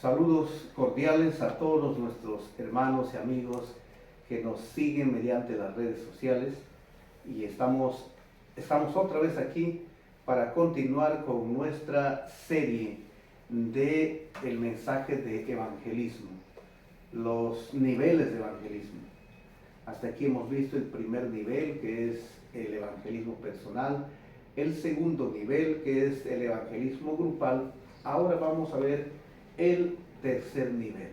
Saludos cordiales a todos nuestros hermanos y amigos que nos siguen mediante las redes sociales y estamos otra vez aquí para continuar con nuestra serie de el mensaje de evangelismo, los niveles de evangelismo. Hasta aquí hemos visto el primer nivel, que es el evangelismo personal, el segundo nivel, que es el evangelismo grupal. Ahora vamos a ver el tercer nivel.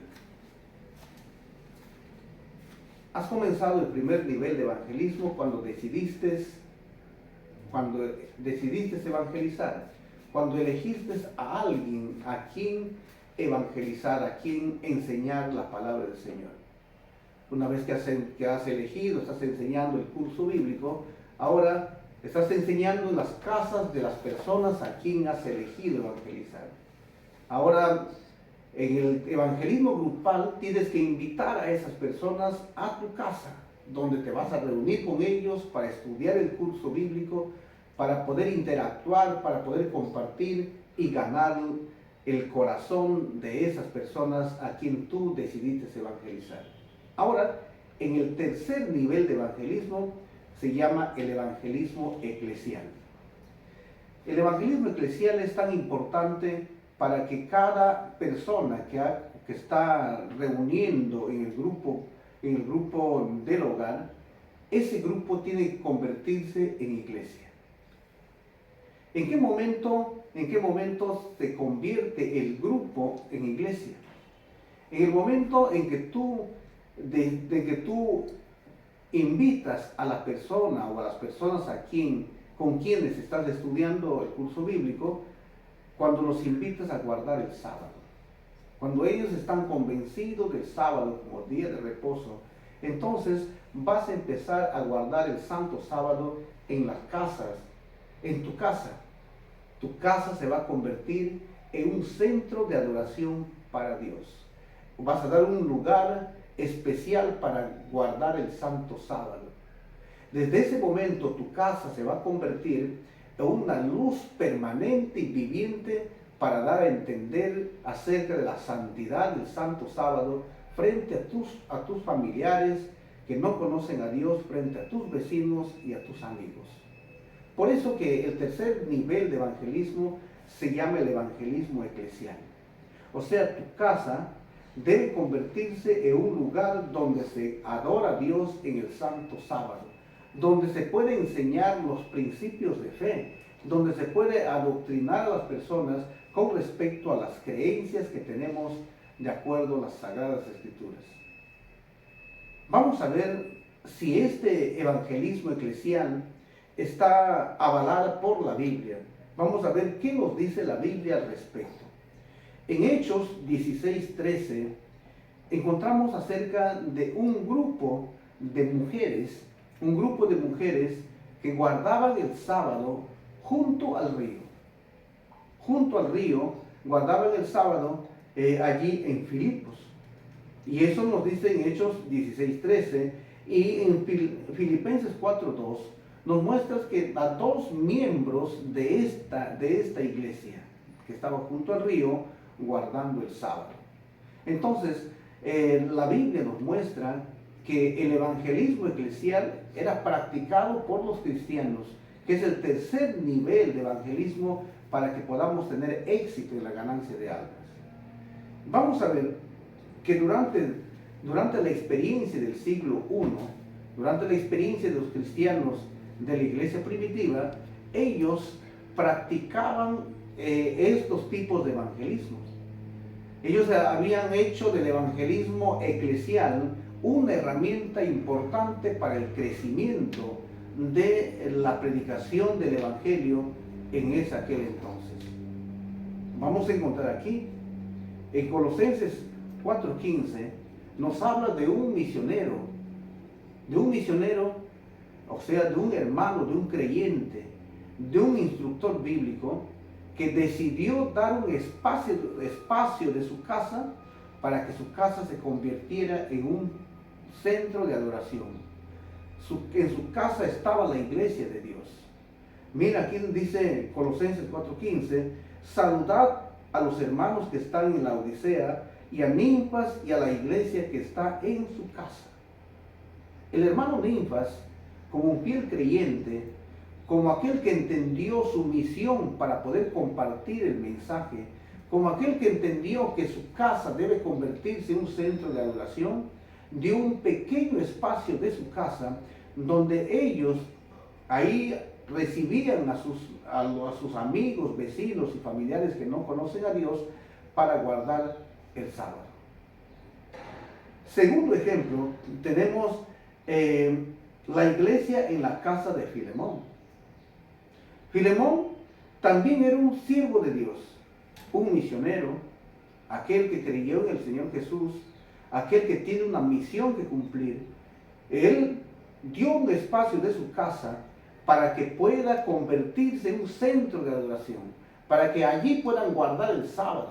Has comenzado el primer nivel de evangelismo cuando decidiste evangelizar, cuando elegiste a alguien a quien evangelizar, a quien enseñar la palabra del Señor. Una vez que has elegido, estás enseñando el curso bíblico, ahora estás enseñando en las casas de las personas a quien has elegido evangelizar. Ahora, en el evangelismo grupal tienes que invitar a esas personas a tu casa, donde te vas a reunir con ellos para estudiar el curso bíblico, para poder interactuar, para poder compartir y ganar el corazón de esas personas a quien tú decidiste evangelizar. Ahora, en el tercer nivel de evangelismo se llama el evangelismo eclesial. El evangelismo eclesial es tan importante para que cada persona que está reuniendo en el grupo del hogar, ese grupo tiene que convertirse en iglesia. ¿En qué momento se convierte el grupo en iglesia? En el momento en que tú invitas a la persona o a las personas con quienes estás estudiando el curso bíblico, cuando los invitas a guardar el sábado. Cuando ellos están convencidos del sábado como día de reposo, entonces vas a empezar a guardar el santo sábado en las casas, en tu casa. Tu casa se va a convertir en un centro de adoración para Dios. Vas a dar un lugar especial para guardar el santo sábado. Desde ese momento tu casa se va a convertir en una luz permanente y viviente para dar a entender acerca de la santidad del santo sábado frente a tus familiares que no conocen a Dios, frente a tus vecinos y a tus amigos. Por eso que el tercer nivel de evangelismo se llama el evangelismo eclesial. O sea, tu casa debe convertirse en un lugar donde se adora a Dios en el santo sábado, donde se puede enseñar los principios de fe, donde se puede adoctrinar a las personas con respecto a las creencias que tenemos de acuerdo a las Sagradas Escrituras. Vamos a ver si este evangelismo eclesial está avalado por la Biblia. Vamos a ver qué nos dice la Biblia al respecto. En Hechos 16:13 encontramos acerca de un grupo de mujeres que guardaban el sábado junto al río. Junto al río guardaban el sábado allí en Filipos. Y eso nos dice en Hechos 16:13, y en Filipenses 4:2 nos muestra que a dos miembros de esta iglesia que estaban junto al río guardando el sábado. Entonces, la Biblia nos muestra que el evangelismo eclesial era practicado por los cristianos, que es el tercer nivel de evangelismo para que podamos tener éxito en la ganancia de almas. Vamos a ver que durante la experiencia del siglo I, durante la experiencia de los cristianos de la iglesia primitiva, ellos practicaban estos tipos de evangelismos. Ellos habían hecho del evangelismo eclesial una herramienta importante para el crecimiento de la predicación del evangelio en aquel entonces. Vamos a encontrar aquí, en Colosenses 4:15, nos habla de un misionero, o sea, de un hermano, de un creyente, de un instructor bíblico que decidió dar un espacio de su casa para que su casa se convirtiera en un centro de adoración. En su casa estaba la iglesia de Dios. Mira, aquí dice Colosenses 4:15, saludad a los hermanos que están en la Odisea y a Ninfas y a la iglesia que está en su casa. El hermano Ninfas, como un fiel creyente, como aquel que entendió su misión para poder compartir el mensaje, como aquel que entendió que su casa debe convertirse en un centro de adoración, dio un pequeño espacio de su casa donde ellos ahí recibían a sus amigos, vecinos y familiares que no conocen a Dios para guardar el sábado. Segundo ejemplo, tenemos la iglesia en la casa de Filemón. Filemón también era un siervo de Dios, un misionero, aquel que creyó en el Señor Jesús, aquel que tiene una misión que cumplir. Él dio un espacio de su casa para que pueda convertirse en un centro de adoración, para que allí puedan guardar el sábado.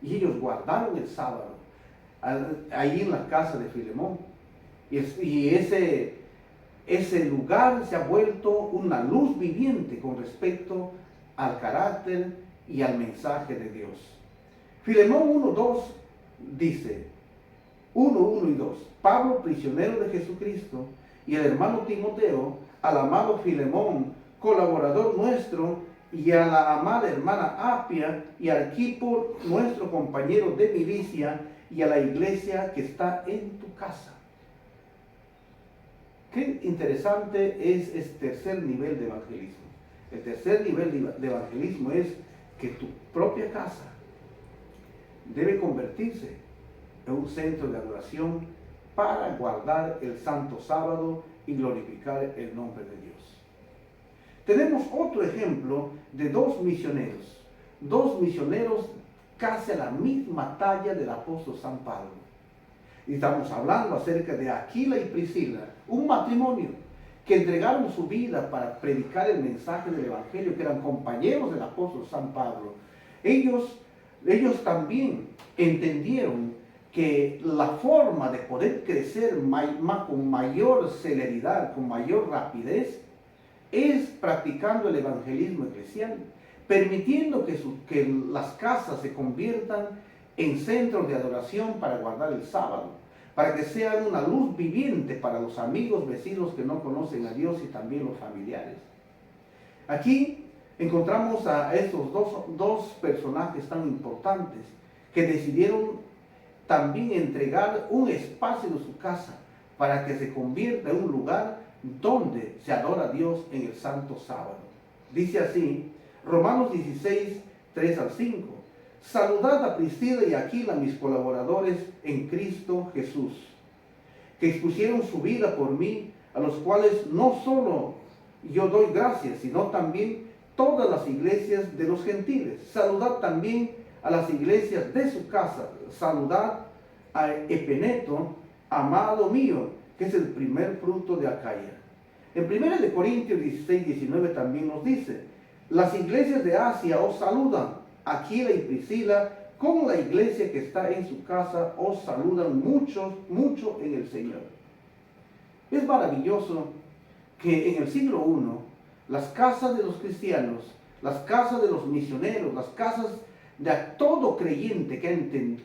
Y ellos guardaron el sábado allí en la casa de Filemón. Y ese lugar se ha vuelto una luz viviente con respecto al carácter y al mensaje de Dios. Filemón 1:2 dice, 1:1 y 2, Pablo, prisionero de Jesucristo, y el hermano Timoteo, al amado Filemón, colaborador nuestro, y a la amada hermana Apia, y a Arquipo, nuestro compañero de milicia, y a la iglesia que está en tu casa. Qué interesante es este tercer nivel de evangelismo. El tercer nivel de evangelismo es que tu propia casa debe convertirse en un centro de adoración para guardar el santo sábado y glorificar el nombre de Dios. Tenemos otro ejemplo de dos misioneros casi a la misma talla del apóstol San Pablo. Y estamos hablando acerca de Aquila y Priscila, un matrimonio que entregaron su vida para predicar el mensaje del Evangelio, que eran compañeros del apóstol San Pablo. Ellos también entendieron que la forma de poder crecer con mayor celeridad, con mayor rapidez, es practicando el evangelismo eclesial, permitiendo que las casas se conviertan en centros de adoración para guardar el sábado, para que sean una luz viviente para los amigos, vecinos que no conocen a Dios y también los familiares. Aquí encontramos a estos dos personajes tan importantes que decidieron también entregar un espacio de su casa para que se convierta en un lugar donde se adora a Dios en el santo sábado. Dice así, Romanos 16, 3 al 5. Saludad a Priscila y Aquila, mis colaboradores en Cristo Jesús, que expusieron su vida por mí, a los cuales no solo yo doy gracias, sino también todas las iglesias de los gentiles. Saludad también a las iglesias de su casa. Saludad a Epeneto, amado mío, que es el primer fruto de Acaya. En 1 Corintios 16, 19 también nos dice, las iglesias de Asia os saludan. Aquila y Priscila, con la iglesia que está en su casa, os saludan mucho en el Señor. Es maravilloso que en el siglo I, las casas de los cristianos, las casas de los misioneros, las casas de todo creyente que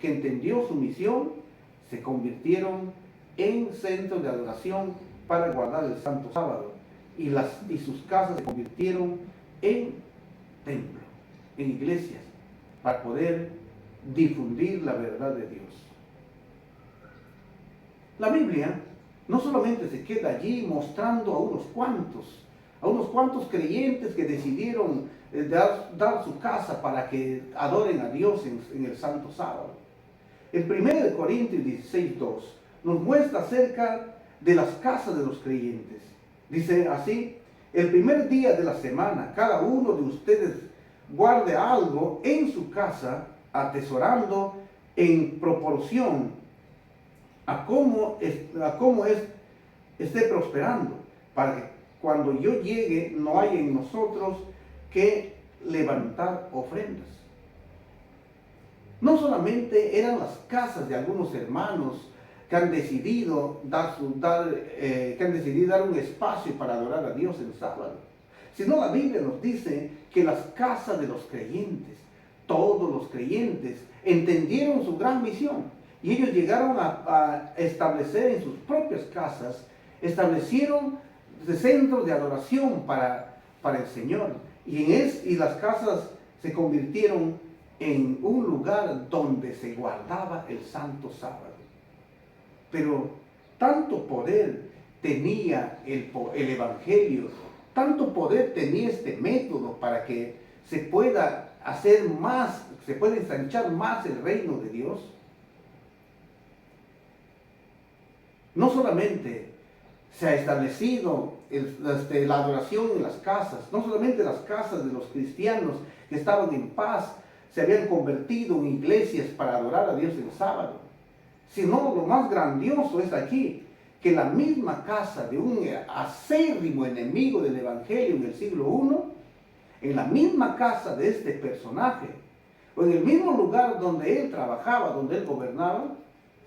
entendió su misión, se convirtieron en centros de adoración para guardar el santo sábado. Y sus casas se convirtieron en templo, en iglesias, para poder difundir la verdad de Dios. La Biblia no solamente se queda allí mostrando a unos cuantos creyentes que decidieron dar su casa para que adoren a Dios en el santo sábado. En 1 Corintios 16, 2 nos muestra acerca de las casas de los creyentes. Dice así, el primer día de la semana, cada uno de ustedes guarde algo en su casa, atesorando en proporción a cómo esté prosperando, para que cuando yo llegue no haya en nosotros que levantar ofrendas. No solamente eran las casas de algunos hermanos que han decidido dar un espacio para adorar a Dios el sábado, sino la Biblia nos dice que las casas de los creyentes, todos los creyentes entendieron su gran misión y ellos llegaron a establecer en sus propias casas, establecieron centros de adoración para el Señor. Y las casas se convirtieron en un lugar donde se guardaba el santo sábado. Pero tanto poder tenía el Evangelio, tanto poder tenía este método para que se pueda hacer más, se pueda ensanchar más el reino de Dios. No solamente se ha establecido la adoración en las casas, no solamente las casas de los cristianos que estaban en paz se habían convertido en iglesias para adorar a Dios el sábado, sino lo más grandioso es aquí, que la misma casa de un acérrimo enemigo del Evangelio en el siglo I, en la misma casa de este personaje, o en el mismo lugar donde él trabajaba, donde él gobernaba,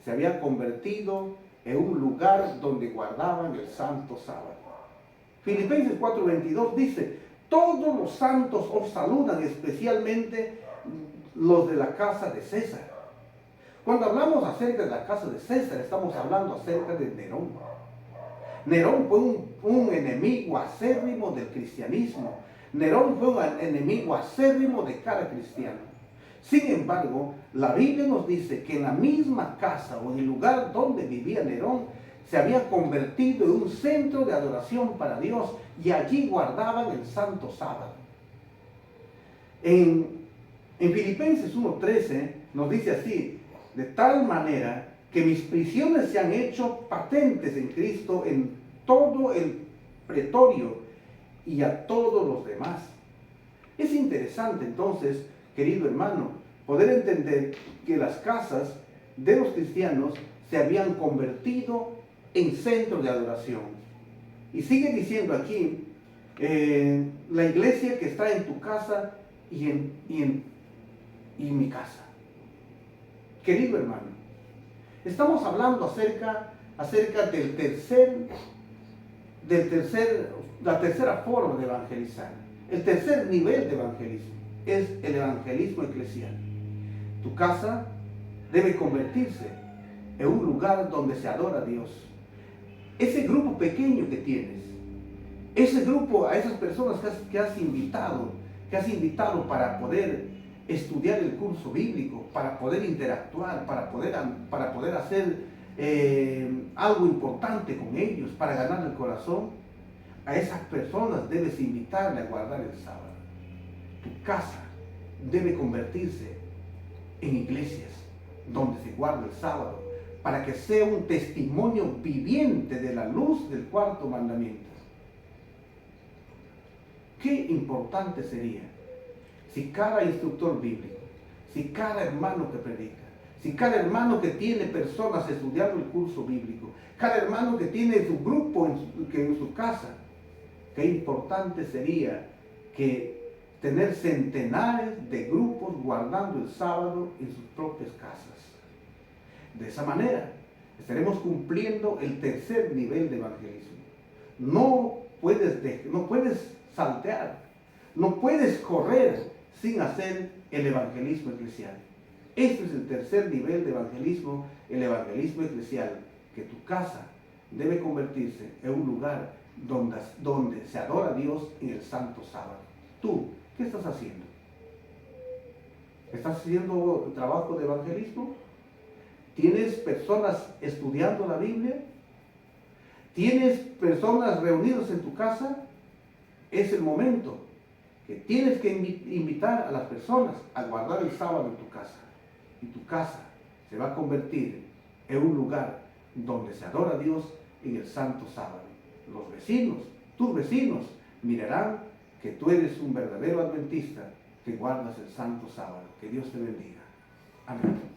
se había convertido en un lugar donde guardaban el santo sábado. Filipenses 4:22 dice: todos los santos os saludan, especialmente los de la casa de César. Cuando hablamos acerca de la casa de César, estamos hablando acerca de Nerón. Nerón fue un enemigo acérrimo del cristianismo. Nerón fue un enemigo acérrimo de cada cristiano. Sin embargo, la Biblia nos dice que en la misma casa o en el lugar donde vivía Nerón se había convertido en un centro de adoración para Dios y allí guardaban el santo sábado. En Filipenses 1:13 nos dice así: de tal manera que mis prisiones se han hecho patentes en Cristo en todo el pretorio y a todos los demás. Es interesante entonces, querido hermano, poder entender que las casas de los cristianos se habían convertido en centro de adoración. Y sigue diciendo aquí, la iglesia que está en tu casa y en mi casa. Querido hermano, estamos hablando acerca la tercera forma de evangelizar. El tercer nivel de evangelismo es el evangelismo eclesial. Tu casa debe convertirse en un lugar donde se adora a Dios. Ese grupo pequeño que tienes, ese grupo, a esas personas que has invitado para poder estudiar el curso bíblico, para poder interactuar, para poder hacer algo importante con ellos, para ganar el corazón, a esas personas debes invitarle a guardar el sábado. Tu casa debe convertirse en iglesias donde se guarda el sábado, para que sea un testimonio viviente de la luz del cuarto mandamiento. Qué importante sería si cada instructor bíblico, si cada hermano que predica, si cada hermano que tiene personas estudiando el curso bíblico, cada hermano que tiene su grupo en su casa, qué importante sería que tener centenares de grupos guardando el sábado en sus propias casas. De esa manera estaremos cumpliendo el tercer nivel de evangelismo. No puedes saltear, no puedes correr sin hacer el evangelismo eclesial. Este es el tercer nivel de evangelismo, el evangelismo eclesial, que tu casa debe convertirse en un lugar donde se adora a Dios en el santo sábado. Tú, ¿qué estás haciendo? ¿Estás haciendo trabajo de evangelismo? ¿Tienes personas estudiando la Biblia? ¿Tienes personas reunidas en tu casa? Es el momento que tienes que invitar a las personas a guardar el sábado en tu casa. Y tu casa se va a convertir en un lugar donde se adora a Dios en el santo sábado. Los vecinos, tus vecinos, mirarán que tú eres un verdadero adventista que guardas el santo sábado. Que Dios te bendiga. Amén.